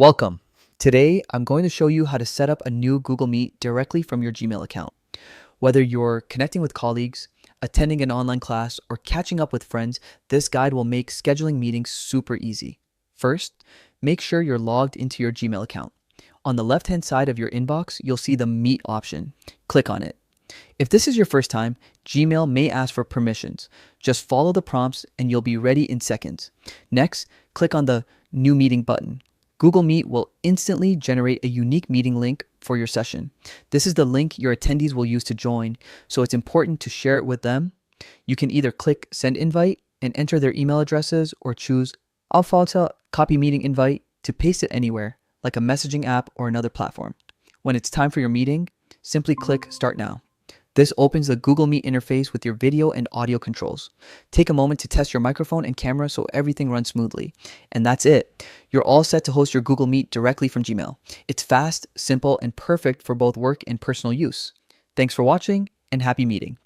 Welcome. Today, I'm going to show you how to set up a new Google Meet directly from your Gmail account. Whether you're connecting with colleagues, attending an online class, or catching up with friends, this guide will make scheduling meetings super easy. First, make sure you're logged into your Gmail account. On the left-hand side of your inbox, you'll see the Meet option. Click on it. If this is your first time, Gmail may ask for permissions. Just follow the prompts and you'll be ready in seconds. Next, click on the New Meeting button. Google Meet will instantly generate a unique meeting link for your session. This is the link your attendees will use to join, so it's important to share it with them. You can either click Send Invite and enter their email addresses or choose Alpha Copy Meeting Invite to paste it anywhere, like a messaging app or another platform. When it's time for your meeting, simply click Start Now. This opens the Google Meet interface with your video and audio controls. Take a moment to test your microphone and camera so everything runs smoothly. And that's it. You're all set to host your Google Meet directly from Gmail. It's fast, simple, and perfect for both work and personal use. Thanks for watching and happy meeting.